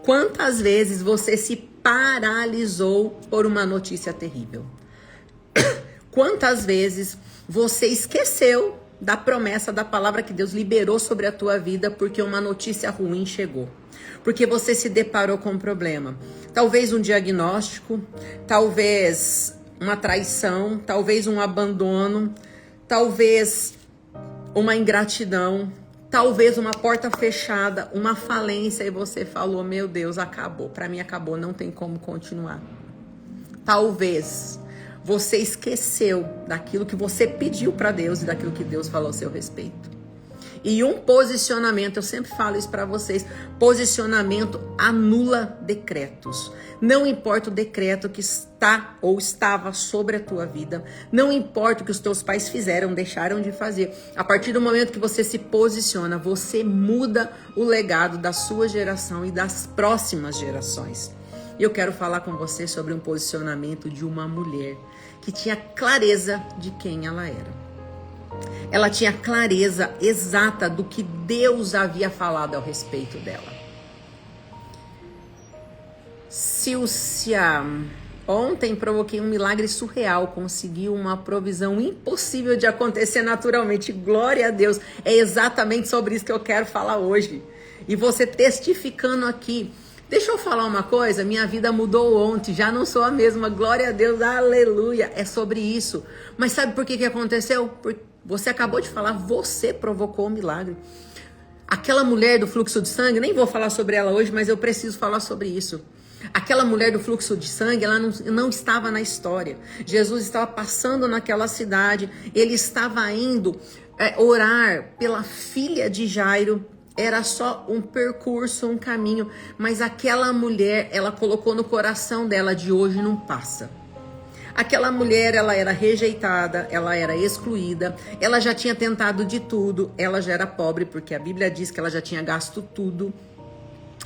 Quantas vezes você se paralisou por uma notícia terrível? Quantas vezes você esqueceu da promessa, da palavra que Deus liberou sobre a tua vida porque uma notícia ruim chegou? Porque você se deparou com um problema. Talvez um diagnóstico, talvez uma traição, talvez um abandono, talvez uma ingratidão, talvez uma porta fechada, uma falência, e você falou: meu Deus, acabou, para mim acabou, não tem como continuar. Talvez você esqueceu daquilo que você pediu para Deus e daquilo que Deus falou a seu respeito. E um posicionamento, eu sempre falo isso para vocês, posicionamento anula decretos. Não importa o decreto que está ou estava sobre a tua vida, não importa o que os teus pais fizeram, deixaram de fazer. A partir do momento que você se posiciona, você muda o legado da sua geração e das próximas gerações. E eu quero falar com você sobre um posicionamento de uma mulher que tinha clareza de quem ela era. Ela tinha clareza exata do que Deus havia falado ao respeito dela. Sílcia, ontem provoquei um milagre surreal, consegui uma provisão impossível de acontecer naturalmente. Glória a Deus, é exatamente sobre isso que eu quero falar hoje. E você testificando aqui. Deixa eu falar uma coisa, minha vida mudou ontem, já não sou a mesma, glória a Deus, aleluia, é sobre isso. Mas sabe por que aconteceu? Porque você acabou de falar, você provocou o milagre. Aquela mulher do fluxo de sangue, nem vou falar sobre ela hoje, mas eu preciso falar sobre isso. Aquela mulher do fluxo de sangue, ela não estava na história. Jesus estava passando naquela cidade, ele estava indo orar pela filha de Jairo. Era só um percurso, um caminho, mas aquela mulher, ela colocou no coração dela: de hoje não passa. Aquela mulher, ela era rejeitada, ela era excluída, ela já tinha tentado de tudo, ela já era pobre, porque a Bíblia diz que ela já tinha gasto tudo.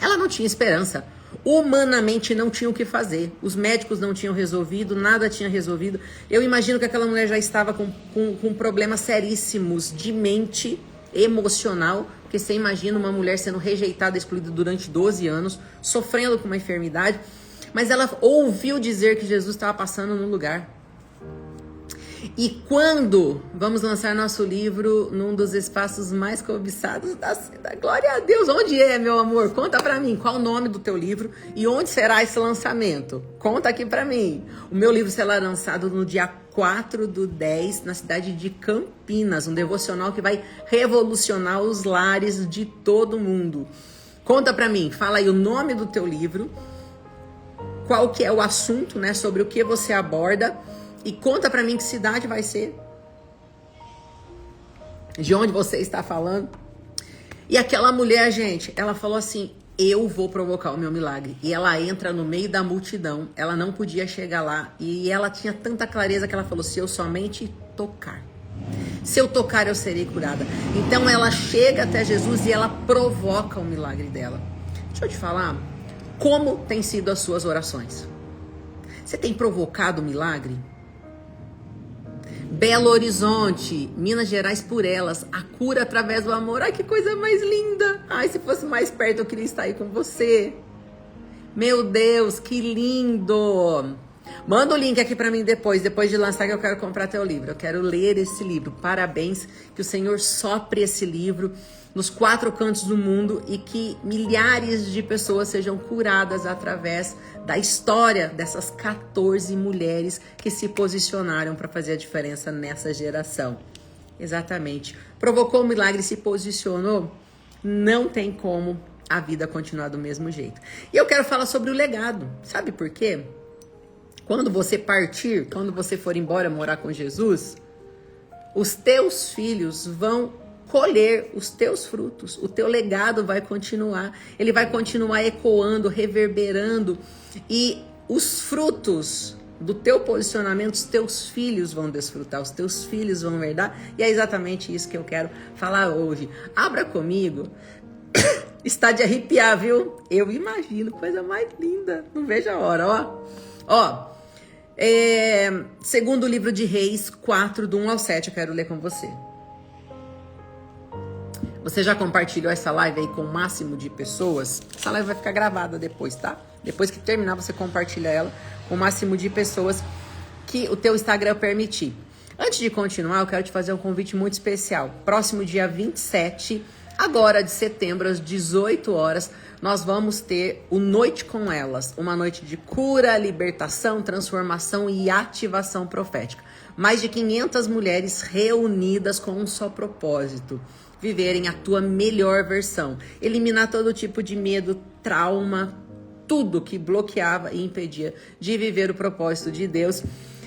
Ela não tinha esperança, humanamente não tinha o que fazer, os médicos não tinham resolvido, nada tinha resolvido. Eu imagino que aquela mulher já estava com problemas seríssimos de mente, emocional, porque você imagina uma mulher sendo rejeitada, excluída durante 12 anos, sofrendo com uma enfermidade, mas ela ouviu dizer que Jesus estava passando no lugar. E quando vamos lançar nosso livro num dos espaços mais cobiçados da cidade, glória a Deus, onde é, meu amor? Conta pra mim, qual o nome do teu livro e onde será esse lançamento? Conta aqui pra mim. O meu livro será lançado no dia 4/10, na cidade de Campinas, um devocional que vai revolucionar os lares de todo mundo. Conta pra mim, fala aí o nome do teu livro, qual que é o assunto, né, sobre o que você aborda, e conta pra mim que cidade vai ser, de onde você está falando. E aquela mulher, gente, ela falou assim: eu vou provocar o meu milagre. E ela entra no meio da multidão, ela não podia chegar lá, e ela tinha tanta clareza que ela falou: se eu somente tocar, se eu tocar eu serei curada. Então ela chega até Jesus e ela provoca o milagre dela. Deixa eu te falar, como tem sido as suas orações? Você tem provocado o milagre? Belo Horizonte, Minas Gerais por elas, a cura através do amor. Ai, que coisa mais linda. Ai, se fosse mais perto eu queria estar aí com você. Meu Deus, que lindo. Manda o link aqui pra mim depois de lançar, que eu quero comprar teu livro. Eu quero ler esse livro. Parabéns, que o Senhor sopre esse livro nos 4 cantos do mundo e que milhares de pessoas sejam curadas através da história dessas 14 mulheres que se posicionaram para fazer a diferença nessa geração. Exatamente. Provocou um milagre, se posicionou, não tem como a vida continuar do mesmo jeito. E eu quero falar sobre o legado. Sabe por quê? Quando você partir, quando você for embora morar com Jesus, os teus filhos vão colher os teus frutos, o teu legado vai continuar, ele vai continuar ecoando, reverberando, e os frutos do teu posicionamento, os teus filhos vão desfrutar, os teus filhos vão herdar, e é exatamente isso que eu quero falar hoje. Abra comigo, está de arrepiar, viu? Eu imagino, coisa mais linda, não vejo a hora, ó. Segundo livro de Reis 4, do 1 ao 7, eu quero ler com você. Você já compartilhou essa live aí com o máximo de pessoas? Essa live vai ficar gravada depois, tá? Depois que terminar, você compartilha ela com o máximo de pessoas que o teu Instagram permitir. Antes de continuar, eu quero te fazer um convite muito especial. Próximo dia 27, agora de setembro, às 18 horas, nós vamos ter o Noite com Elas. Uma noite de cura, libertação, transformação e ativação profética. Mais de 500 mulheres reunidas com um só propósito. Viverem a tua melhor versão. Eliminar todo tipo de medo, trauma, tudo que bloqueava e impedia de viver o propósito de Deus.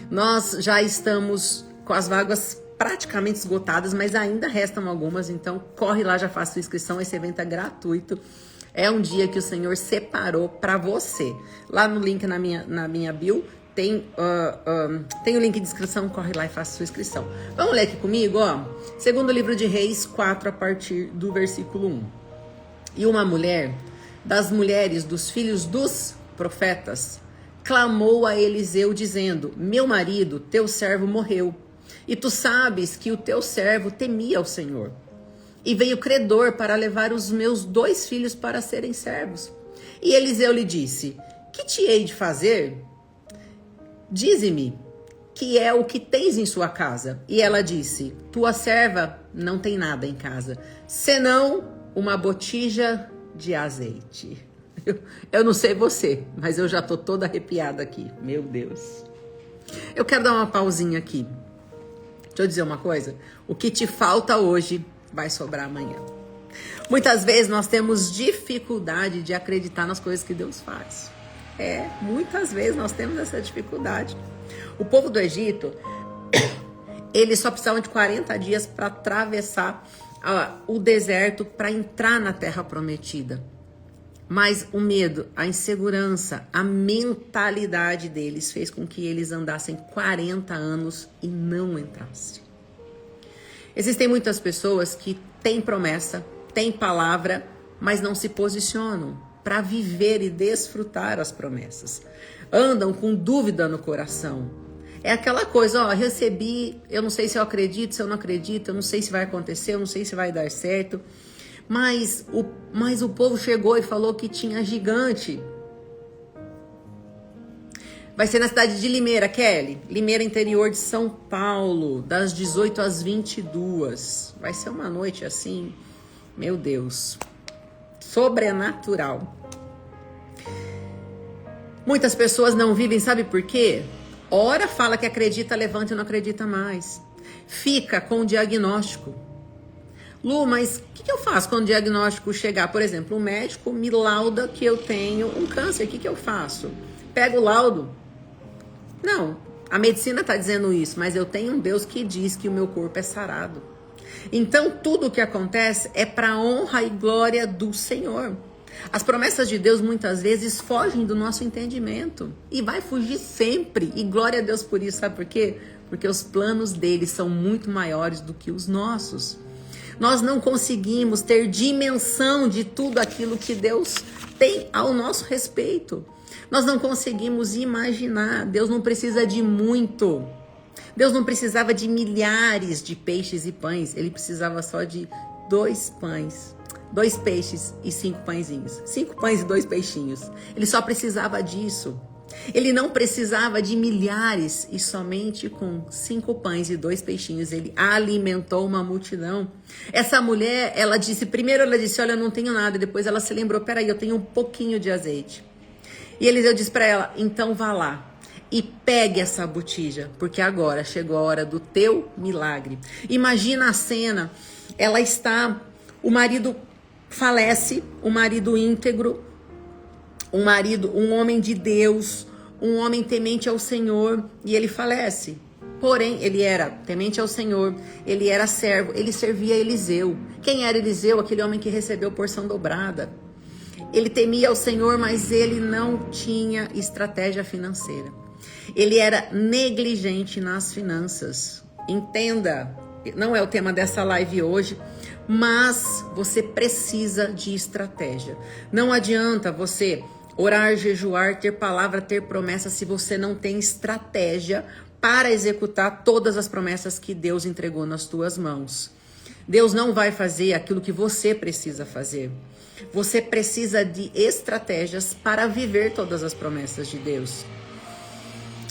Nós já estamos com as vagas praticamente esgotadas, mas ainda restam algumas, então corre lá, já faça sua inscrição, esse evento é gratuito. É um dia que o Senhor separou para você. Lá no link na minha bio, tem o link de inscrição, corre lá e faça sua inscrição. Vamos ler aqui comigo, ó. Segundo livro de Reis 4, a partir do versículo 1. E uma mulher, das mulheres dos filhos dos profetas, clamou a Eliseu dizendo: meu marido, teu servo, morreu. E tu sabes que o teu servo temia ao Senhor. E veio credor para levar os meus 2 filhos para serem servos. E Eliseu lhe disse: que te hei de fazer? Dize-me, que é o que tens em sua casa? E ela disse: tua serva não tem nada em casa, senão uma botija de azeite. Eu não sei você, mas eu já tô toda arrepiada aqui. Meu Deus. Eu quero dar uma pausinha aqui. Deixa eu dizer uma coisa. O que te falta hoje vai sobrar amanhã. Muitas vezes nós temos dificuldade de acreditar nas coisas que Deus faz. Muitas vezes nós temos essa dificuldade. O povo do Egito, eles só precisavam de 40 dias para atravessar o deserto para entrar na terra prometida. Mas o medo, a insegurança, a mentalidade deles fez com que eles andassem 40 anos e não entrassem. Existem muitas pessoas que têm promessa, têm palavra, mas não se posicionam para viver e desfrutar as promessas. Andam com dúvida no coração. É aquela coisa, ó, recebi, eu não sei se eu acredito, se eu não acredito, eu não sei se vai acontecer, eu não sei se vai dar certo. Mas o povo chegou e falou que tinha gigante. Vai ser na cidade de Limeira, Kelly. Limeira, interior de São Paulo, das 18 às 22. Vai ser uma noite assim, meu Deus, sobrenatural. Muitas pessoas não vivem, sabe por quê? Ora fala que acredita, levanta e não acredita mais. Fica com o diagnóstico. Lu, mas o que eu faço quando o diagnóstico chegar? Por exemplo, o médico me lauda que eu tenho um câncer. O que eu faço? Pego o laudo? Não, a medicina está dizendo isso, mas eu tenho um Deus que diz que o meu corpo é sarado. Então, tudo o que acontece é para a honra e glória do Senhor. As promessas de Deus muitas vezes fogem do nosso entendimento. E vai fugir sempre. E glória a Deus por isso, sabe por quê? Porque os planos dele são muito maiores do que os nossos. Nós não conseguimos ter dimensão de tudo aquilo que Deus tem ao nosso respeito. Nós não conseguimos imaginar. Deus não precisa de muito. Deus não precisava de milhares de peixes e pães. Ele precisava só de 2 pães, 2 peixes e 5 pãezinhos. 5 pães e 2 peixinhos. Ele só precisava disso. Ele não precisava de milhares e somente com 5 pães e 2 peixinhos ele alimentou uma multidão. Essa mulher, primeiro ela disse, olha, eu não tenho nada. Depois ela se lembrou, peraí, eu tenho um pouquinho de azeite. E Eliseu disse para ela, então vá lá e pegue essa botija, porque agora chegou a hora do teu milagre. Imagina a cena, o marido falece, o marido íntegro, um homem de Deus, um homem temente ao Senhor, e ele falece. Porém, ele era temente ao Senhor, ele era servo, ele servia a Eliseu. Quem era Eliseu? Aquele homem que recebeu porção dobrada. Ele temia ao Senhor, mas ele não tinha estratégia financeira. Ele era negligente nas finanças. Entenda, não é o tema dessa live hoje, mas você precisa de estratégia. Não adianta você orar, jejuar, ter palavra, ter promessa se você não tem estratégia para executar todas as promessas que Deus entregou nas tuas mãos. Deus não vai fazer aquilo que você precisa fazer. Você precisa de estratégias para viver todas as promessas de Deus.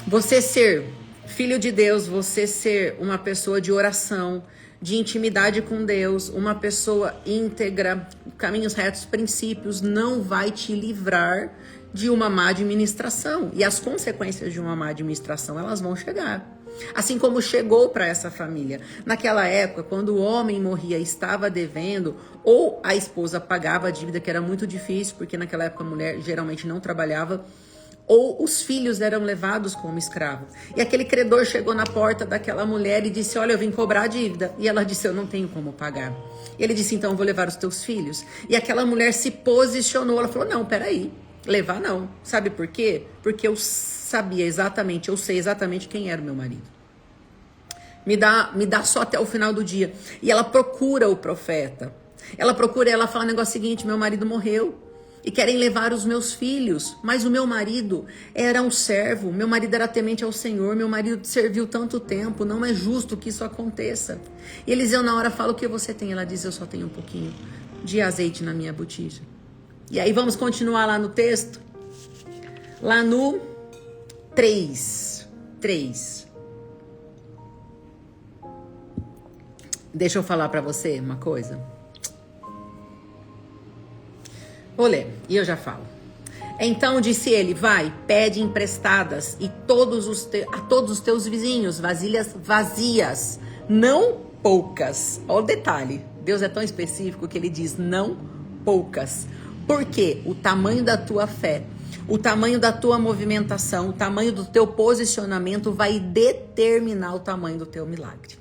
Você ser filho de Deus, você ser uma pessoa de oração, de intimidade com Deus, uma pessoa íntegra, caminhos retos, princípios, não vai te livrar de uma má administração. E as consequências de uma má administração, elas vão chegar. Assim como chegou para essa família. Naquela época, quando o homem morria e estava devendo, ou a esposa pagava a dívida, que era muito difícil, porque naquela época a mulher geralmente não trabalhava, ou os filhos eram levados como escravo. E aquele credor chegou na porta daquela mulher e disse, olha, eu vim cobrar a dívida. E ela disse, eu não tenho como pagar. E ele disse, então eu vou levar os teus filhos. E aquela mulher se posicionou, ela falou, não, peraí, levar não. Sabe por quê? Porque eu sabia exatamente, eu sei exatamente quem era o meu marido. Me dá só até o final do dia. E ela procura o profeta. Ela fala o negócio seguinte, meu marido morreu. E querem levar os meus filhos, mas o meu marido era um servo, meu marido era temente ao Senhor, meu marido serviu tanto tempo, não é justo que isso aconteça. E Eliseu na hora fala, o que você tem? Ela diz, eu só tenho um pouquinho de azeite na minha botija. E aí vamos continuar lá no texto, lá no 3. Deixa eu falar pra você uma coisa. Vou ler, e eu já falo. Então disse ele, vai, pede emprestadas a todos os teus vizinhos, vasilhas vazias, não poucas. Olha o detalhe, Deus é tão específico que ele diz não poucas. Por quê? O tamanho da tua fé, o tamanho da tua movimentação, o tamanho do teu posicionamento vai determinar o tamanho do teu milagre.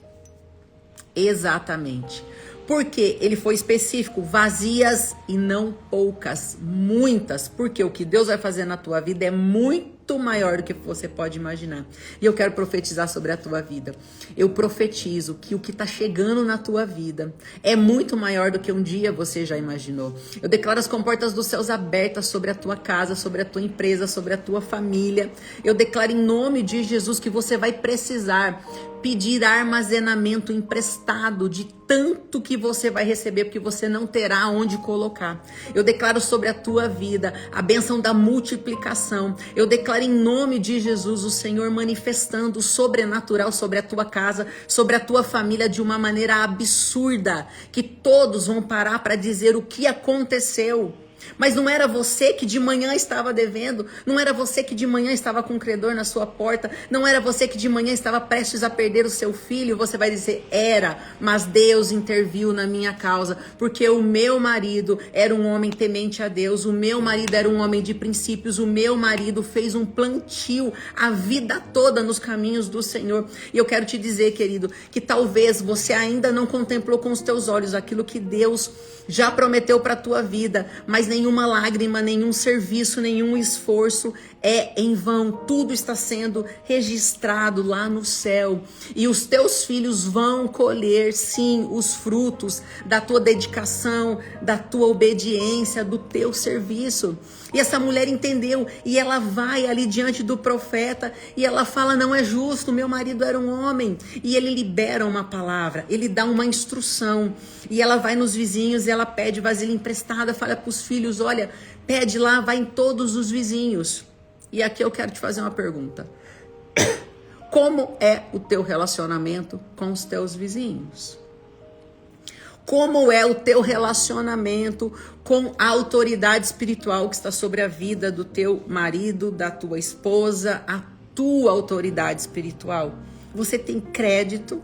Exatamente. Porque ele foi específico, vazias e não poucas, muitas. Porque o que Deus vai fazer na tua vida é muito maior do que você pode imaginar. E eu quero profetizar sobre a tua vida. Eu profetizo que o que está chegando na tua vida é muito maior do que um dia você já imaginou. Eu declaro as comportas dos céus abertas sobre a tua casa, sobre a tua empresa, sobre a tua família. Eu declaro em nome de Jesus que você vai precisar pedir armazenamento emprestado de tanto que você vai receber, porque você não terá onde colocar. Eu declaro sobre a tua vida a bênção da multiplicação. Eu declaro em nome de Jesus o Senhor manifestando o sobrenatural sobre a tua casa, sobre a tua família de uma maneira absurda, que todos vão parar para dizer o que aconteceu. Mas não era você que de manhã estava devendo, não era você que de manhã estava com um credor na sua porta, não era você que de manhã estava prestes a perder o seu filho. Você vai dizer, era, mas Deus interviu na minha causa, porque o meu marido era um homem temente a Deus, o meu marido era um homem de princípios, o meu marido fez um plantio a vida toda nos caminhos do Senhor. E eu quero te dizer, querido, que talvez você ainda não contemplou com os teus olhos aquilo que Deus já prometeu para a tua vida, mas nenhuma lágrima, nenhum serviço, nenhum esforço é em vão. Tudo está sendo registrado lá no céu. E os teus filhos vão colher, sim, os frutos da tua dedicação, da tua obediência, do teu serviço. E essa mulher entendeu, e ela vai ali diante do profeta, e ela fala, não é justo, meu marido era um homem. E ele libera uma palavra, ele dá uma instrução, e ela vai nos vizinhos, e ela pede vasilha emprestada, fala para os filhos, olha, pede lá, vai em todos os vizinhos. E aqui eu quero te fazer uma pergunta. Como é o teu relacionamento com os teus vizinhos? Como é o teu relacionamento com a autoridade espiritual que está sobre a vida do teu marido, da tua esposa, a tua autoridade espiritual? Você tem crédito?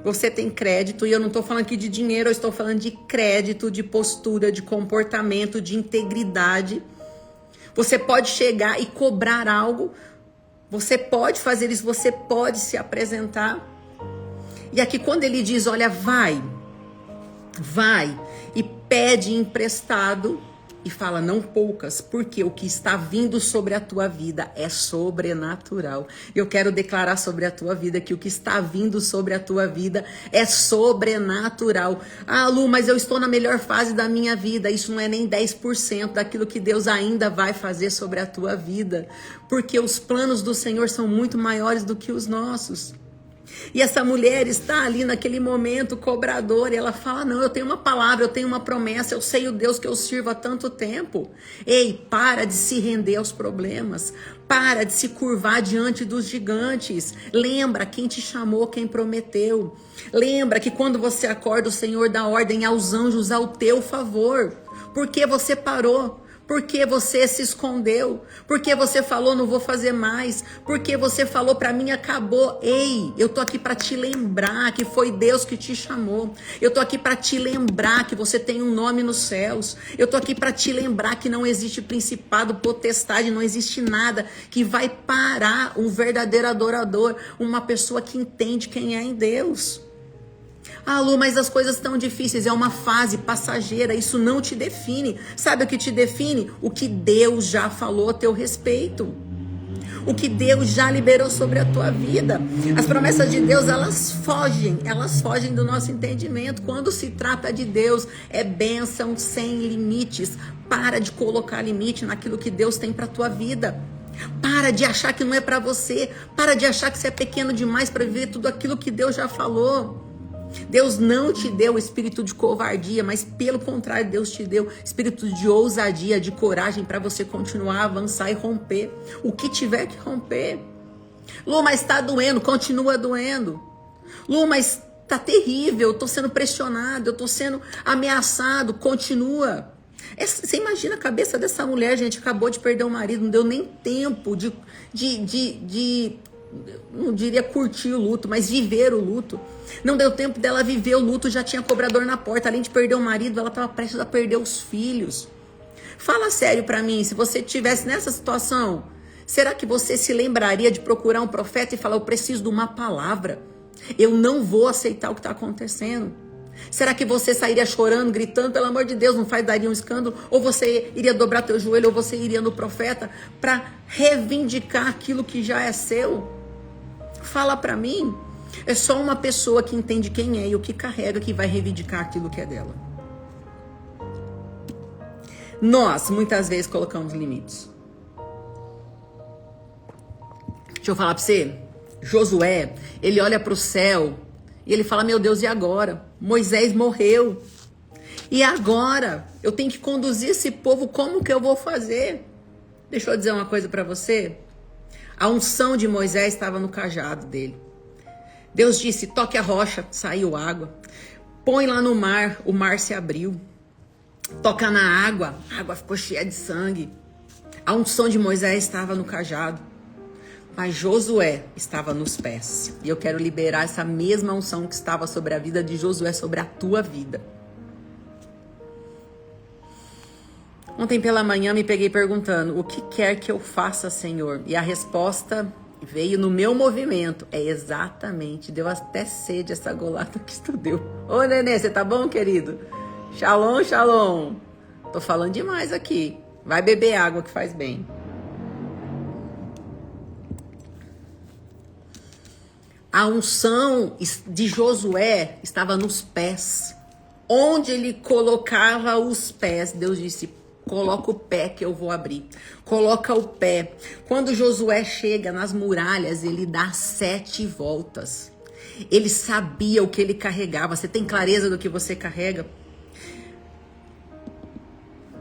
Você tem crédito, e eu não estou falando aqui de dinheiro, eu estou falando de crédito, de postura, de comportamento, de integridade. Você pode chegar e cobrar algo, você pode fazer isso, você pode se apresentar. E aqui quando ele diz, olha, vai e pede emprestado, e fala não poucas, porque o que está vindo sobre a tua vida é sobrenatural. Eu quero declarar sobre a tua vida que o que está vindo sobre a tua vida é sobrenatural. Ah, Lu, mas eu estou na melhor fase da minha vida. Isso não é nem 10% daquilo que Deus ainda vai fazer sobre a tua vida, porque os planos do Senhor são muito maiores do que os nossos. E essa mulher está ali naquele momento cobradora, e ela fala, não, eu tenho uma palavra, eu tenho uma promessa, eu sei o Deus que eu sirvo há tanto tempo. Ei, para de se render aos problemas, para de se curvar diante dos gigantes. Lembra quem te chamou, quem prometeu. Lembra que quando você acorda, o Senhor dá ordem aos anjos ao teu favor. Por que você parou? Por que você se escondeu? Por que você falou, não vou fazer mais? Por que você falou, para mim acabou? Ei, eu tô aqui para te lembrar que foi Deus que te chamou. Eu tô aqui para te lembrar que você tem um nome nos céus. Eu tô aqui para te lembrar que não existe principado, potestade, não existe nada que vai parar um verdadeiro adorador, uma pessoa que entende quem é em Deus. Ah, Lu, mas as coisas estão difíceis, é uma fase passageira, isso não te define. Sabe o que te define? O que Deus já falou a teu respeito. O que Deus já liberou sobre a tua vida. As promessas de Deus, elas fogem do nosso entendimento. Quando se trata de Deus, é bênção sem limites. Para de colocar limite naquilo que Deus tem para a tua vida. Para de achar que não é para você. Para de achar que você é pequeno demais para viver tudo aquilo que Deus já falou. Deus não te deu espírito de covardia, mas pelo contrário, Deus te deu espírito de ousadia, de coragem para você continuar, avançar e romper o que tiver que romper. Lu, mas está doendo, continua doendo. Lu, mas está terrível, eu estou sendo pressionado, eu estou sendo ameaçado, continua. Você imagina a cabeça dessa mulher, gente, acabou de perder o marido, não deu nem tempo de não diria curtir o luto, mas viver o luto. Não deu tempo dela viver o luto, já tinha cobrador na porta. Além de perder o marido, ela estava prestes a perder os filhos. Fala sério para mim, se você estivesse nessa situação, será que você se lembraria de procurar um profeta e falar, eu preciso de uma palavra, eu não vou aceitar o que está acontecendo? Será que você sairia chorando, gritando, pelo amor de Deus, não daria um escândalo? Ou você iria dobrar teu joelho, ou você iria no profeta para reivindicar aquilo que já é seu? Fala para mim. É só uma pessoa que entende quem é e o que carrega que vai reivindicar aquilo que é dela. Nós, muitas vezes, colocamos limites. Deixa eu falar para você. Josué, ele olha para o céu e ele fala, meu Deus, e agora? Moisés morreu. E agora? Eu tenho que conduzir esse povo, como que eu vou fazer? Deixa eu dizer uma coisa para você. A unção de Moisés estava no cajado dele. Deus disse, toque a rocha, saiu água. Põe lá no mar, o mar se abriu. Toca na água, a água ficou cheia de sangue. A unção de Moisés estava no cajado. Mas Josué estava nos pés. E eu quero liberar essa mesma unção que estava sobre a vida de Josué, sobre a tua vida. Ontem pela manhã me peguei perguntando, o que quer que eu faça, Senhor? E a resposta veio no meu movimento. É exatamente, deu até sede essa golada que tu deu. Ô Nenê, você tá bom, querido? Shalom, shalom. Tô falando demais aqui. Vai beber água que faz bem. A unção de Josué estava nos pés. Onde ele colocava os pés, Deus disse, coloca o pé que eu vou abrir. Coloca o pé. Quando Josué chega nas muralhas, ele dá 7 voltas. Ele sabia o que ele carregava. Você tem clareza do que você carrega?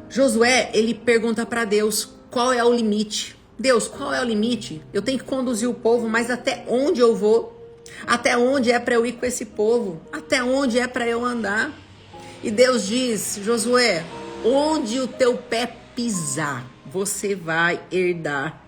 Josué, ele pergunta para Deus, qual é o limite? Deus, qual é o limite? Eu tenho que conduzir o povo, mas até onde eu vou? Até onde é para eu ir com esse povo? Até onde é para eu andar? E Deus diz, Josué, onde o teu pé pisar, você vai herdar.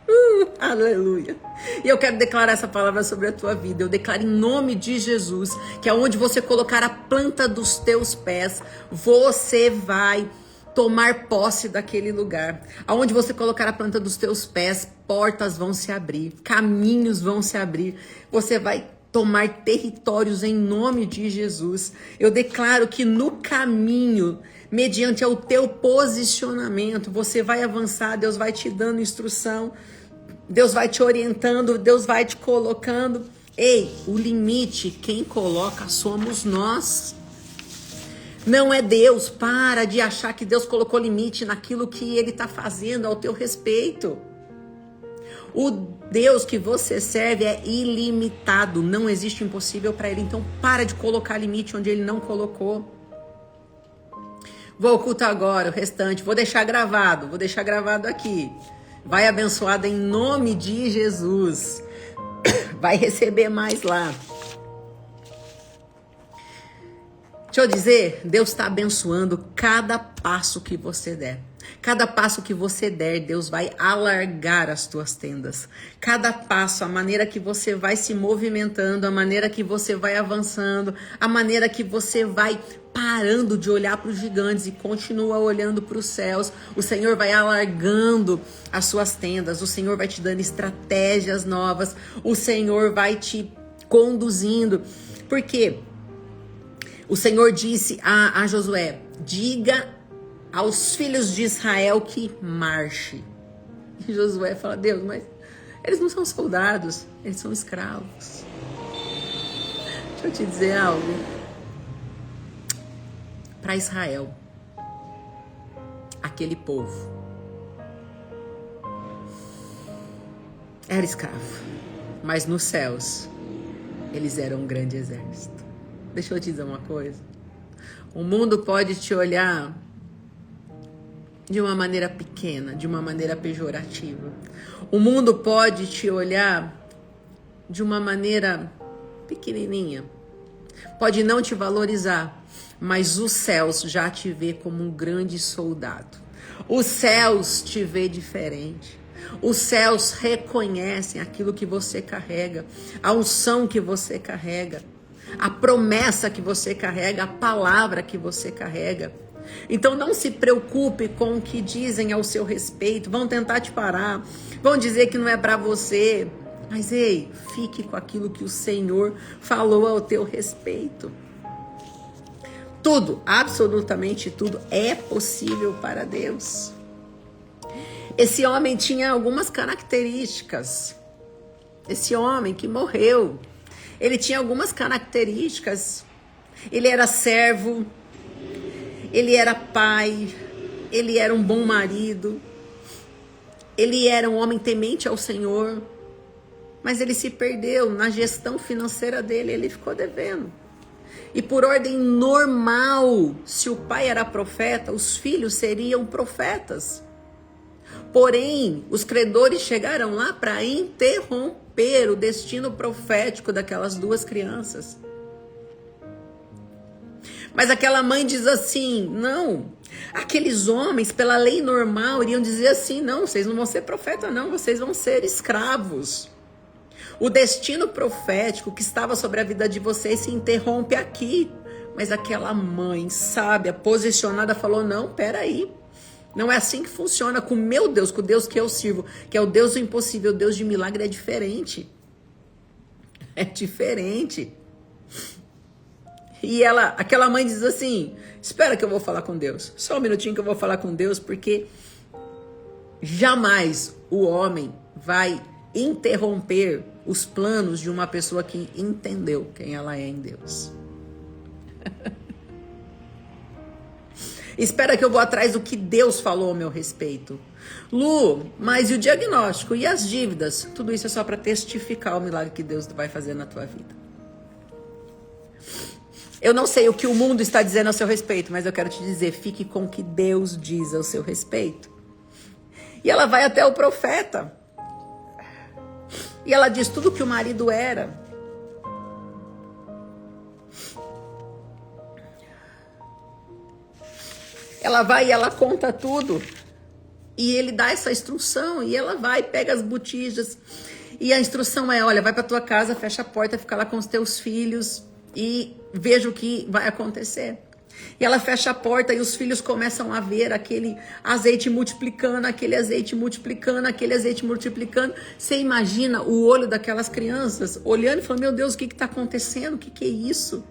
Aleluia. E eu quero declarar essa palavra sobre a tua vida. Eu declaro em nome de Jesus, que aonde você colocar a planta dos teus pés, você vai tomar posse daquele lugar. Aonde você colocar a planta dos teus pés, portas vão se abrir, caminhos vão se abrir. Você vai tomar territórios em nome de Jesus. Eu declaro que no caminho, mediante o teu posicionamento, você vai avançar, Deus vai te dando instrução, Deus vai te orientando, Deus vai te colocando. Ei, o limite, quem coloca somos nós. Não é Deus. Para de achar que Deus colocou limite naquilo que Ele está fazendo ao teu respeito. O Deus que você serve é ilimitado, não existe impossível para ele. Então para de colocar limite onde ele não colocou. Vou ocultar agora o restante, vou deixar gravado aqui. Vai abençoado em nome de Jesus. Vai receber mais lá. Deixa eu dizer, Deus está abençoando cada passo que você der. Cada passo que você der, Deus vai alargar as tuas tendas. Cada passo, a maneira que você vai se movimentando, a maneira que você vai avançando, a maneira que você vai parando de olhar para os gigantes e continua olhando para os céus. O Senhor vai alargando as suas tendas, o Senhor vai te dando estratégias novas, o Senhor vai te conduzindo. Por quê? O Senhor disse a Josué, diga aos filhos de Israel que marche. E Josué fala, Deus, mas eles não são soldados, eles são escravos. Deixa eu te dizer algo. Para Israel, aquele povo era escravo, mas nos céus eles eram um grande exército. Deixa eu te dizer uma coisa. O mundo pode te olhar de uma maneira pequena, de uma maneira pejorativa. O mundo pode te olhar de uma maneira pequenininha. Pode não te valorizar, mas os céus já te vê como um grande soldado. Os céus te vê diferente. Os céus reconhecem aquilo que você carrega, a unção que você carrega, a promessa que você carrega, a palavra que você carrega. Então não se preocupe com o que dizem ao seu respeito, vão tentar te parar, vão dizer que não é para você, mas ei, fique com aquilo que o Senhor falou ao teu respeito. Tudo, absolutamente tudo é possível para Deus. Esse homem tinha algumas características. Esse homem que morreu, ele tinha algumas características. Ele era servo, ele era pai, ele era um bom marido, ele era um homem temente ao Senhor, mas ele se perdeu na gestão financeira dele, ele ficou devendo. E por ordem normal, se o pai era profeta, os filhos seriam profetas. Porém, os credores chegaram lá para interromper o destino profético daquelas duas crianças. Mas aquela mãe diz assim, não, aqueles homens, pela lei normal, iriam dizer assim, não, vocês não vão ser profeta não, vocês vão ser escravos. O destino profético que estava sobre a vida de vocês se interrompe aqui. Mas aquela mãe sábia, posicionada, falou, não, peraí. Não é assim que funciona com o meu Deus, com o Deus que eu sirvo, que é o Deus do impossível, o Deus de milagre, é diferente. É diferente. E aquela mãe diz assim, espera que eu vou falar com Deus. Só um minutinho que eu vou falar com Deus, porque jamais o homem vai interromper os planos de uma pessoa que entendeu quem ela é em Deus. Espera que eu vou atrás do que Deus falou ao meu respeito. Lu, mas e o diagnóstico? E as dívidas? Tudo isso é só para testificar o milagre que Deus vai fazer na tua vida. Eu não sei o que o mundo está dizendo ao seu respeito, mas eu quero te dizer, fique com o que Deus diz ao seu respeito. E ela vai até o profeta. E ela diz tudo que o marido era. Ela vai e ela conta tudo. E ele dá essa instrução. E ela vai, pega as botijas. E a instrução é, olha, vai para tua casa, fecha a porta, fica lá com os teus filhos. E veja o que vai acontecer. E ela fecha a porta e os filhos começam a ver aquele azeite multiplicando, aquele azeite multiplicando, aquele azeite multiplicando. Você imagina o olho daquelas crianças olhando e falando, meu Deus, o que está acontecendo? O que é isso?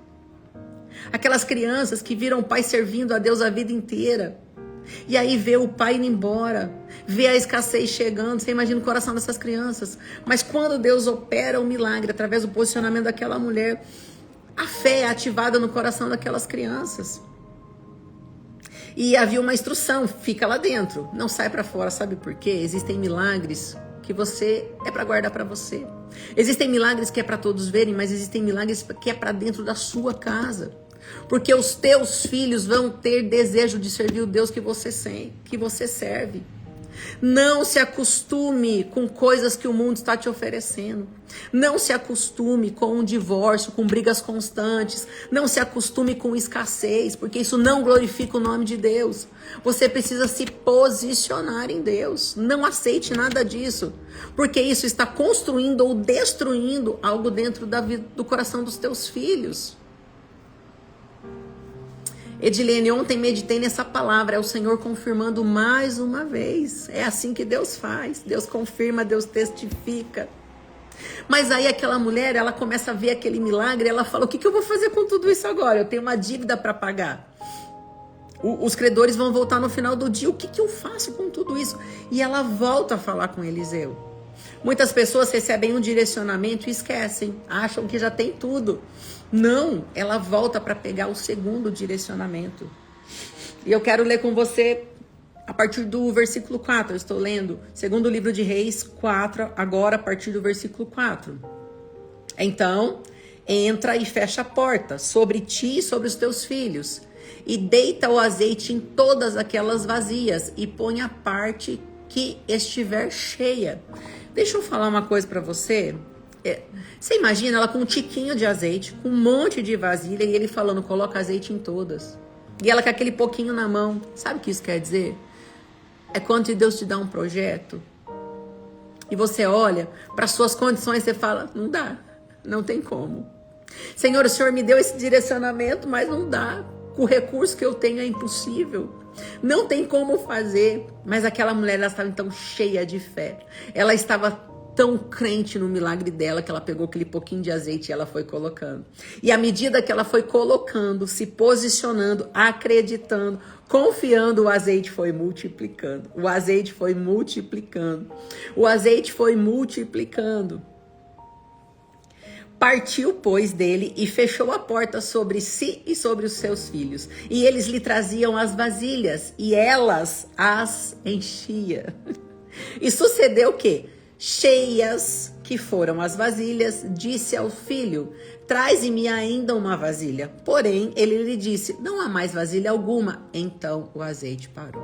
Aquelas crianças que viram o pai servindo a Deus a vida inteira. E aí vê o pai indo embora, vê a escassez chegando, você imagina o coração dessas crianças. Mas quando Deus opera o milagre através do posicionamento daquela mulher, a fé é ativada no coração daquelas crianças. E havia uma instrução, fica lá dentro, não sai para fora, sabe por quê? Existem milagres que você é para guardar para você. Existem milagres que é para todos verem, mas existem milagres que é para dentro da sua casa. Porque os teus filhos vão ter desejo de servir o Deus que você serve. Não se acostume com coisas que o mundo está te oferecendo. Não se acostume com um divórcio, com brigas constantes. Não se acostume com escassez, porque isso não glorifica o nome de Deus. Você precisa se posicionar em Deus. Não aceite nada disso, porque isso está construindo ou destruindo algo dentro do coração dos teus filhos. Edilene, ontem meditei nessa palavra, é o Senhor confirmando mais uma vez. É assim que Deus faz, Deus confirma, Deus testifica. Mas aí aquela mulher, ela começa a ver aquele milagre, ela fala, o que eu vou fazer com tudo isso agora? Eu tenho uma dívida para pagar. Os credores vão voltar no final do dia, o que eu faço com tudo isso? E ela volta a falar com Eliseu. Muitas pessoas recebem um direcionamento e esquecem, acham que já tem tudo. Não, ela volta para pegar o segundo direcionamento. E eu quero ler com você a partir do versículo 4. Eu estou lendo segundo livro de Reis 4, agora a partir do versículo 4. Então, entra e fecha a porta sobre ti e sobre os teus filhos, e deita o azeite em todas aquelas vazias, e põe a parte que estiver cheia. Deixa eu falar uma coisa para você. Você imagina ela com um tiquinho de azeite, com um monte de vasilha, e ele falando, coloca azeite em todas. E ela com aquele pouquinho na mão. Sabe o que isso quer dizer? É quando Deus te dá um projeto, e você olha para suas condições, você fala, não dá, não tem como. Senhor, o Senhor me deu esse direcionamento, mas não dá. Com o recurso que eu tenho é impossível. Não tem como fazer. Mas aquela mulher, ela estava então cheia de fé. Ela estava tão crente no milagre dela que ela pegou aquele pouquinho de azeite e ela foi colocando. E à medida que ela foi colocando, se posicionando, acreditando, confiando, o azeite foi multiplicando. O azeite foi multiplicando. O azeite foi multiplicando. Partiu, pois, dele e fechou a porta sobre si e sobre os seus filhos. E eles lhe traziam as vasilhas e elas as enchia. E sucedeu que, cheias que foram as vasilhas, disse ao filho, traze-me ainda uma vasilha. Porém, ele lhe disse, não há mais vasilha alguma. Então o azeite parou.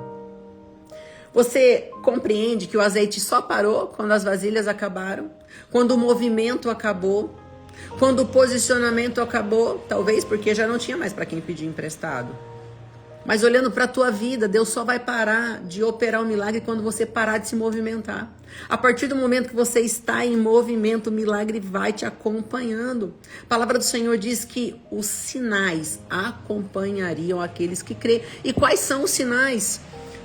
Você compreende que o azeite só parou quando as vasilhas acabaram? Quando o movimento acabou? Quando o posicionamento acabou? Talvez porque já não tinha mais para quem pedir emprestado. Mas olhando para a tua vida, Deus só vai parar de operar o milagre quando você parar de se movimentar. A partir do momento que você está em movimento, o milagre vai te acompanhando. A palavra do Senhor diz que os sinais acompanhariam aqueles que crêem. E quais são os sinais?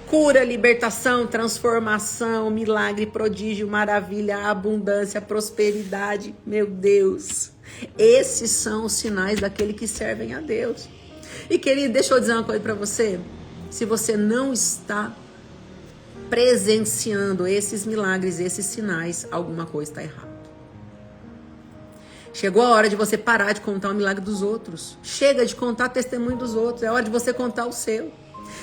Cura, libertação, transformação, milagre, prodígio, maravilha, abundância, prosperidade. Meu Deus, esses são os sinais daquele que servem a Deus. E querido, deixa eu dizer uma coisa para você. Se você não está presenciando esses milagres, esses sinais, alguma coisa está errada. Chegou a hora de você parar de contar o milagre dos outros. Chega de contar o testemunho dos outros. É hora de você contar o seu.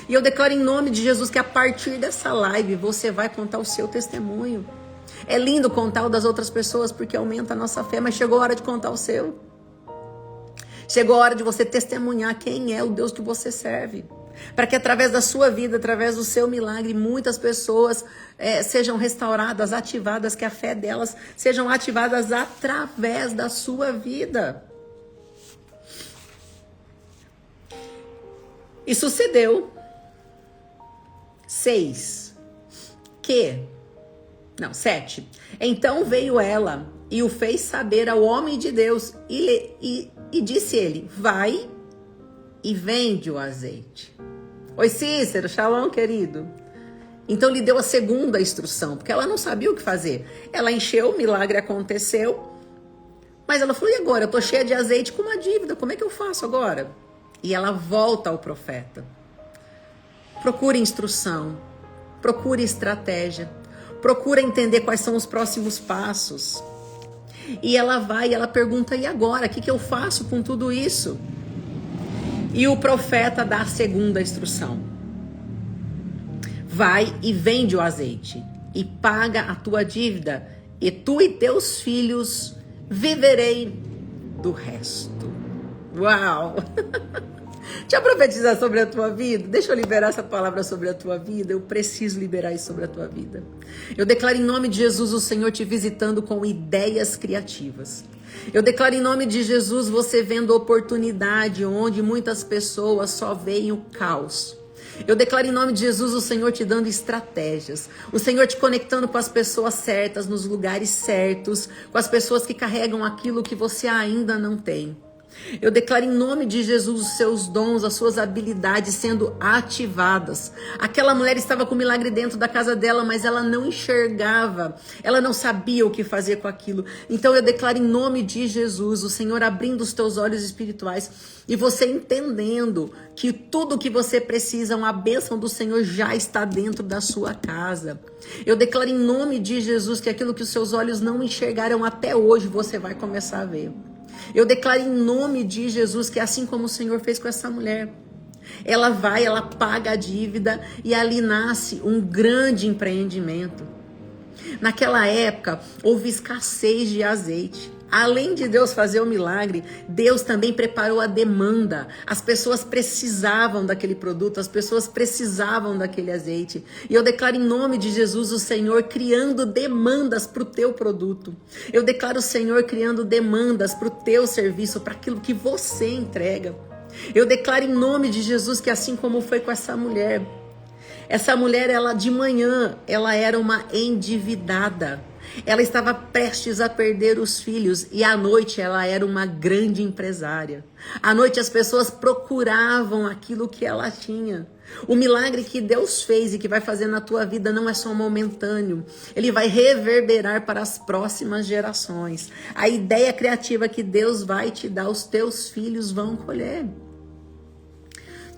E eu declaro em nome de Jesus que a partir dessa live você vai contar o seu testemunho. É lindo contar o das outras pessoas porque aumenta a nossa fé, mas chegou a hora de contar o seu. Chegou a hora de você testemunhar quem é o Deus que você serve. Para que através da sua vida, através do seu milagre, muitas pessoas sejam restauradas, ativadas, que a fé delas sejam ativadas através da sua vida. E sucedeu 7. Então veio ela e o fez saber ao homem de Deus e disse ele, vai e vende o azeite. Oi Cícero, shalom querido. Então lhe deu a segunda instrução, porque ela não sabia o que fazer. Ela encheu, o milagre aconteceu, mas ela falou, e agora? Eu tô cheia de azeite com uma dívida, como é que eu faço agora? E ela volta ao profeta. Procure instrução, procure estratégia, procura entender quais são os próximos passos. E ela vai e ela pergunta, e agora? O que eu faço com tudo isso? E o profeta dá a segunda instrução. Vai e vende o azeite e paga a tua dívida, e tu e teus filhos viverei do resto. Uau! Deixa eu profetizar sobre a tua vida. Deixa eu liberar essa palavra sobre a tua vida. Eu preciso liberar isso sobre a tua vida. Eu declaro em nome de Jesus o Senhor te visitando com ideias criativas. Eu declaro em nome de Jesus você vendo oportunidade onde muitas pessoas só veem o caos. Eu declaro em nome de Jesus o Senhor te dando estratégias, o Senhor te conectando com as pessoas certas, nos lugares certos, com as pessoas que carregam aquilo que você ainda não tem. Eu declaro em nome de Jesus os seus dons, as suas habilidades sendo ativadas. Aquela mulher estava com milagre dentro da casa dela, mas ela não enxergava, ela não sabia o que fazer com aquilo. Então eu declaro em nome de Jesus, o Senhor abrindo os teus olhos espirituais e você entendendo que tudo que você precisa, uma bênção do Senhor já está dentro da sua casa. Eu declaro em nome de Jesus que aquilo que os seus olhos não enxergaram até hoje, você vai começar a ver. Eu declaro em nome de Jesus que assim como o Senhor fez com essa mulher, ela paga a dívida e ali nasce um grande empreendimento. Naquela época, houve escassez de azeite. Além de Deus fazer o milagre, Deus também preparou a demanda. As pessoas precisavam daquele produto, as pessoas precisavam daquele azeite. E eu declaro em nome de Jesus o Senhor criando demandas para o teu produto. Eu declaro o Senhor criando demandas para o teu serviço, para aquilo que você entrega. Eu declaro em nome de Jesus que assim como foi com essa mulher, ela de manhã, ela era uma endividada. Ela estava prestes a perder os filhos e à noite ela era uma grande empresária. À noite as pessoas procuravam aquilo que ela tinha. O milagre que Deus fez e que vai fazer na tua vida não é só momentâneo. Ele vai reverberar para as próximas gerações. A ideia criativa que Deus vai te dar, os teus filhos vão colher.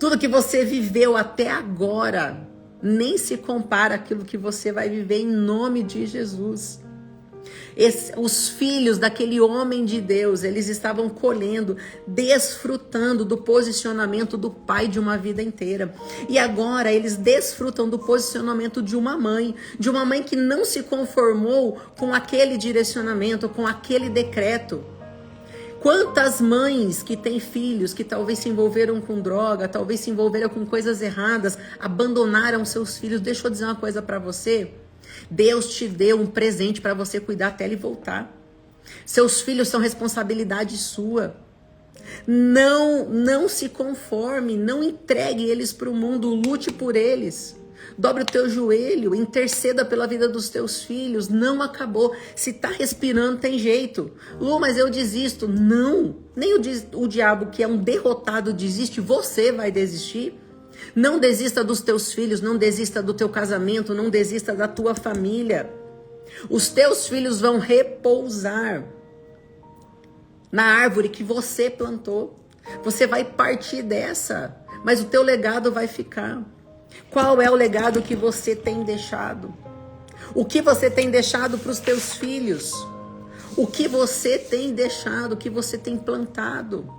Tudo que você viveu até agora nem se compara àquilo que você vai viver em nome de Jesus. Os filhos daquele homem de Deus, eles estavam colhendo, desfrutando do posicionamento do pai de uma vida inteira. E agora eles desfrutam do posicionamento de uma mãe que não se conformou com aquele direcionamento, com aquele decreto. Quantas mães que têm filhos que talvez se envolveram com droga, talvez se envolveram com coisas erradas, abandonaram seus filhos. Deixa eu dizer uma coisa para você. Deus te deu um presente para você cuidar até ele voltar. Seus filhos são responsabilidade sua. Não se conforme, não entregue eles para o mundo, lute por eles. Dobre o teu joelho, interceda pela vida dos teus filhos. Não acabou. Se tá respirando, tem jeito. Lu, mas eu desisto. Não. Nem o diabo, que é um derrotado, desiste. Você vai desistir. Não desista dos teus filhos. Não desista do teu casamento. Não desista da tua família. Os teus filhos vão repousar na árvore que você plantou. Você vai partir dessa, mas o teu legado vai ficar. Qual é o legado que você tem deixado? O que você tem deixado para os teus filhos? O que você tem deixado, o que você tem plantado?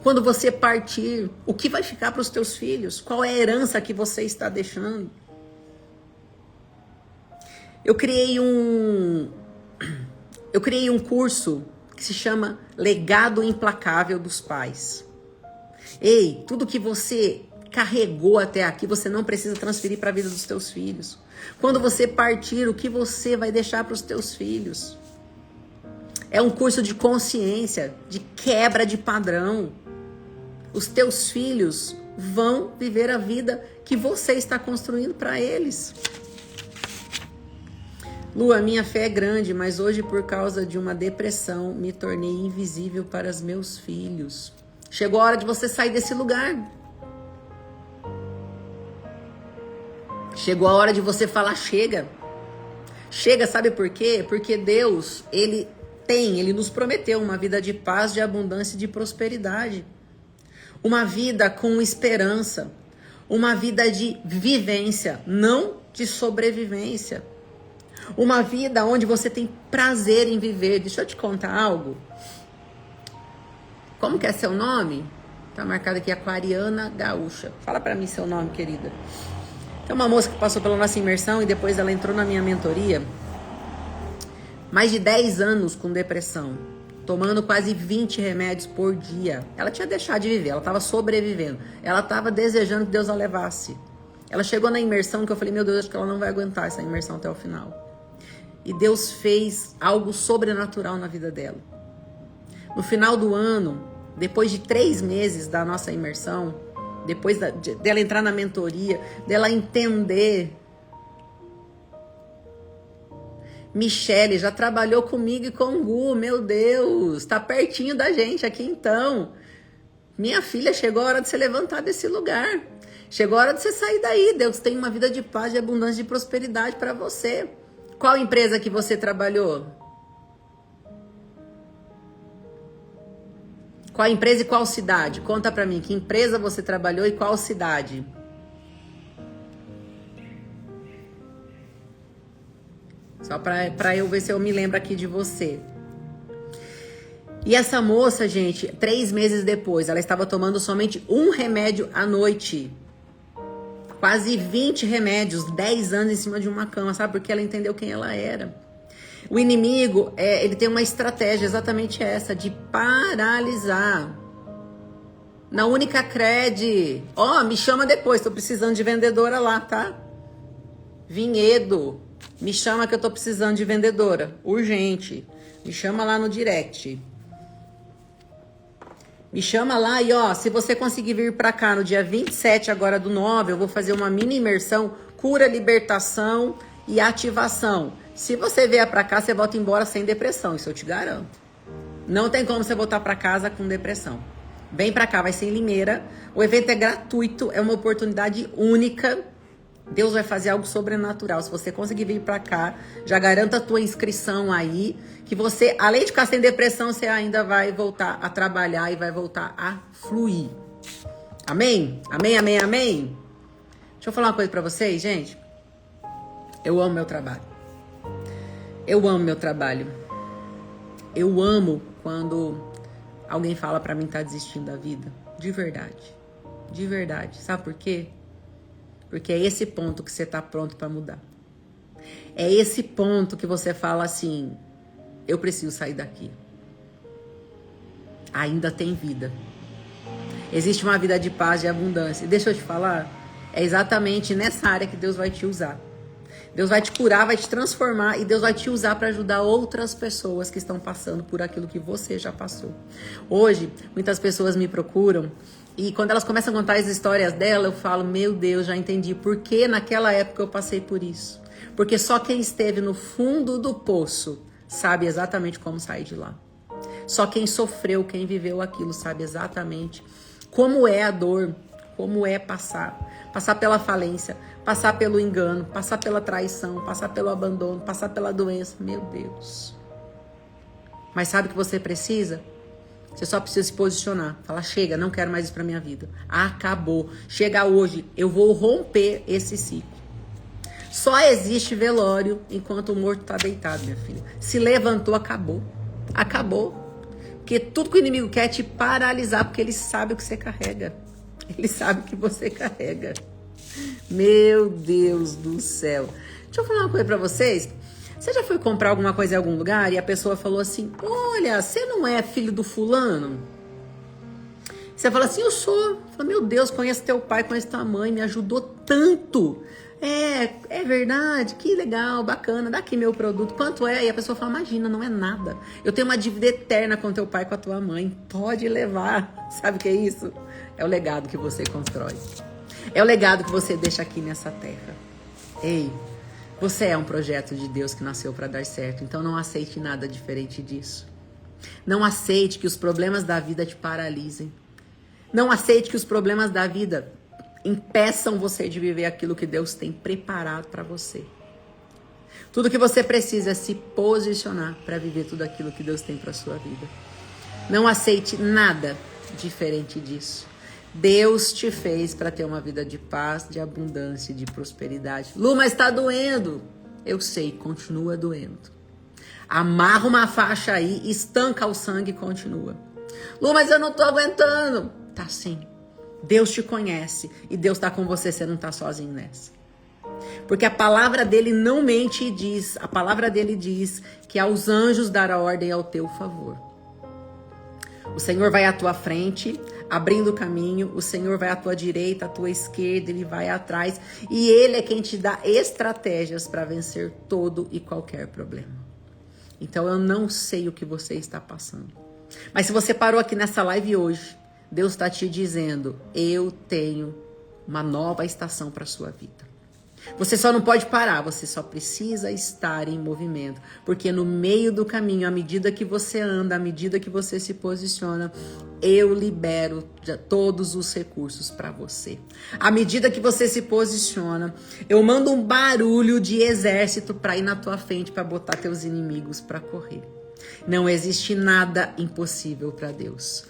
Quando você partir, o que vai ficar para os teus filhos? Qual é a herança que você está deixando? Eu criei um curso que se chama Legado Implacável dos Pais. Ei, tudo que você carregou até aqui, você não precisa transferir para a vida dos teus filhos. Quando você partir, o que você vai deixar para os teus filhos? É um curso de consciência, de quebra de padrão. Os teus filhos vão viver a vida que você está construindo para eles. Lu, a minha fé é grande, mas hoje por causa de uma depressão me tornei invisível para os meus filhos. Chegou a hora de você sair desse lugar. Chegou a hora de você falar chega. Chega, sabe por quê? Porque Deus, Ele nos prometeu uma vida de paz, de abundância e de prosperidade. Uma vida com esperança. Uma vida de vivência, não de sobrevivência. Uma vida onde você tem prazer em viver. Deixa eu te contar algo. Como que é seu nome? Tá marcado aqui, Aquariana Gaúcha. Fala pra mim seu nome, querida. Tem uma moça que passou pela nossa imersão e depois ela entrou na minha mentoria. Mais de 10 anos com depressão, tomando quase 20 remédios por dia. Ela tinha deixado de viver, ela estava sobrevivendo. Ela estava desejando que Deus a levasse. Ela chegou na imersão que eu falei, meu Deus, acho que ela não vai aguentar essa imersão até o final. E Deus fez algo sobrenatural na vida dela. No final do ano, depois de 3 meses da nossa imersão, depois dela entrar na mentoria, dela entender... Michele já trabalhou comigo e com o Gu, meu Deus, tá pertinho da gente aqui então. Minha filha, chegou a hora de você levantar desse lugar. Chegou a hora de você sair daí. Deus tem uma vida de paz, de abundância, de prosperidade para você. Qual empresa que você trabalhou? Qual empresa e qual cidade? Conta pra mim, que empresa você trabalhou e qual cidade? Só pra eu ver se eu me lembro aqui de você. E essa moça, gente, 3 meses depois, ela estava tomando somente 1 remédio à noite. Quase 20 remédios, 10 anos em cima de uma cama, sabe? Porque ela entendeu quem ela era. O inimigo, ele tem uma estratégia exatamente essa, de paralisar. Na Única Cred, me chama depois, tô precisando de vendedora lá, tá? Vinhedo, me chama que eu tô precisando de vendedora, urgente. Me chama lá no direct. Me chama lá e se você conseguir vir pra cá no dia 27 agora do 9, eu vou fazer uma mini imersão, cura, libertação e ativação. Se você vier pra cá, você volta embora sem depressão, isso eu te garanto. Não tem como você voltar pra casa com depressão. Vem pra cá, vai ser em Limeira. O evento é gratuito, é uma oportunidade única. Deus vai fazer algo sobrenatural. Se você conseguir vir pra cá, já garanta a tua inscrição aí, que você, além de ficar sem depressão, você ainda vai voltar a trabalhar e vai voltar a fluir. Amém? Amém, amém, amém? Deixa eu falar uma coisa pra vocês, gente. Eu amo meu trabalho. Eu amo meu trabalho. Eu amo quando alguém fala pra mim que tá desistindo da vida. De verdade. De verdade. Sabe por quê? Porque é esse ponto que você tá pronto pra mudar. É esse ponto que você fala assim, eu preciso sair daqui. Ainda tem vida. Existe uma vida de paz, de abundância. E deixa eu te falar, é exatamente nessa área que Deus vai te usar. Deus vai te curar, vai te transformar e Deus vai te usar para ajudar outras pessoas que estão passando por aquilo que você já passou. Hoje, muitas pessoas me procuram e quando elas começam a contar as histórias dela, eu falo, meu Deus, já entendi por que naquela época eu passei por isso. Porque só quem esteve no fundo do poço sabe exatamente como sair de lá. Só quem sofreu, quem viveu aquilo, sabe exatamente como é a dor, como é passar pela falência, passar pelo engano, passar pela traição, passar pelo abandono, passar pela doença. Meu Deus. Mas sabe o que você precisa? Você só precisa se posicionar. Falar, chega, não quero mais isso pra minha vida. Acabou. Chega hoje, eu vou romper esse ciclo. Só existe velório enquanto o morto tá deitado, minha filha. Se levantou, acabou. Acabou. Porque tudo que o inimigo quer é te paralisar, porque ele sabe o que você carrega. Ele sabe o que você carrega. Meu Deus do céu. Deixa eu falar uma coisa pra vocês. Você já foi comprar alguma coisa em algum lugar e a pessoa falou assim, olha, você não é filho do fulano? Você fala assim, eu sou. Fala, meu Deus, conheço teu pai, conheço tua mãe, me ajudou tanto. É verdade, que legal, bacana, dá aqui meu produto, quanto é? E a pessoa fala, imagina, não é nada. Eu tenho uma dívida eterna com teu pai e com a tua mãe, pode levar. Sabe o que é isso? É o legado que você constrói. É o legado que você deixa aqui nessa terra. Ei, você é um projeto de Deus que nasceu para dar certo, então não aceite nada diferente disso. Não aceite que os problemas da vida te paralisem. Não aceite que os problemas da vida impeçam você de viver aquilo que Deus tem preparado para você. Tudo que você precisa é se posicionar para viver tudo aquilo que Deus tem para sua vida. Não aceite nada diferente disso. Deus te fez para ter uma vida de paz, de abundância e de prosperidade. Lu, mas está doendo. Eu sei, continua doendo. Amarra uma faixa aí, estanca o sangue e continua. Lu, mas eu não tô aguentando. Tá sim. Deus te conhece e Deus tá com você não tá sozinho nessa. Porque a palavra dele não mente e diz, a palavra dele diz que aos anjos dará ordem ao teu favor. O Senhor vai à tua frente, abrindo o caminho, o Senhor vai à tua direita, à tua esquerda, Ele vai atrás, e Ele é quem te dá estratégias para vencer todo e qualquer problema. Então eu não sei o que você está passando, mas se você parou aqui nessa live hoje, Deus está te dizendo, eu tenho uma nova estação para a sua vida. Você só não pode parar, você só precisa estar em movimento. Porque no meio do caminho, à medida que você anda, à medida que você se posiciona, eu libero todos os recursos para você. À medida que você se posiciona, eu mando um barulho de exército para ir na tua frente, para botar teus inimigos para correr. Não existe nada impossível para Deus.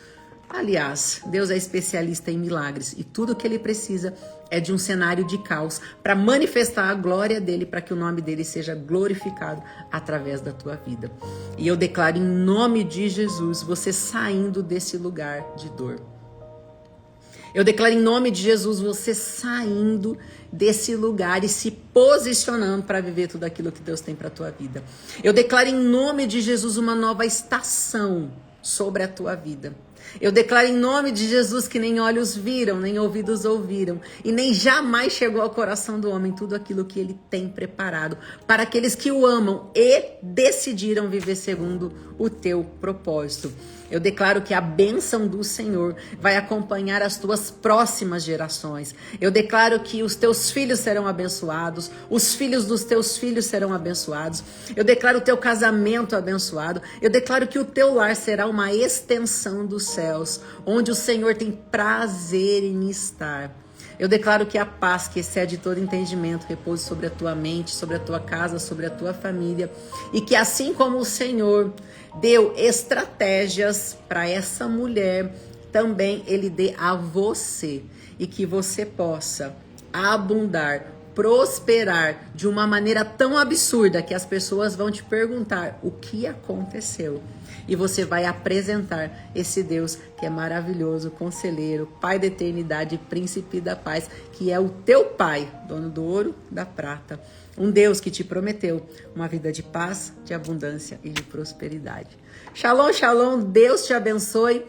Aliás, Deus é especialista em milagres e tudo que Ele precisa é de um cenário de caos para manifestar a glória dEle, para que o nome dEle seja glorificado através da tua vida. E eu declaro em nome de Jesus, você saindo desse lugar de dor. Eu declaro em nome de Jesus, você saindo desse lugar e se posicionando para viver tudo aquilo que Deus tem para a tua vida. Eu declaro em nome de Jesus uma nova estação sobre a tua vida. Eu declaro em nome de Jesus que nem olhos viram, nem ouvidos ouviram, e nem jamais chegou ao coração do homem tudo aquilo que Ele tem preparado para aqueles que o amam e decidiram viver segundo o teu propósito. Eu declaro que a bênção do Senhor vai acompanhar as tuas próximas gerações. Eu declaro que os teus filhos serão abençoados, os filhos dos teus filhos serão abençoados. Eu declaro o teu casamento abençoado. Eu declaro que o teu lar será uma extensão dos céus, onde o Senhor tem prazer em estar. Eu declaro que a paz que excede todo entendimento repouse sobre a tua mente, sobre a tua casa, sobre a tua família. E que assim como o Senhor deu estratégias para essa mulher, também Ele dê a você. E que você possa abundar, prosperar de uma maneira tão absurda que as pessoas vão te perguntar o que aconteceu. E você vai apresentar esse Deus que é maravilhoso, conselheiro, Pai da eternidade, príncipe da paz, que é o teu Pai, dono do ouro, da prata. Um Deus que te prometeu uma vida de paz, de abundância e de prosperidade. Shalom, shalom, Deus te abençoe.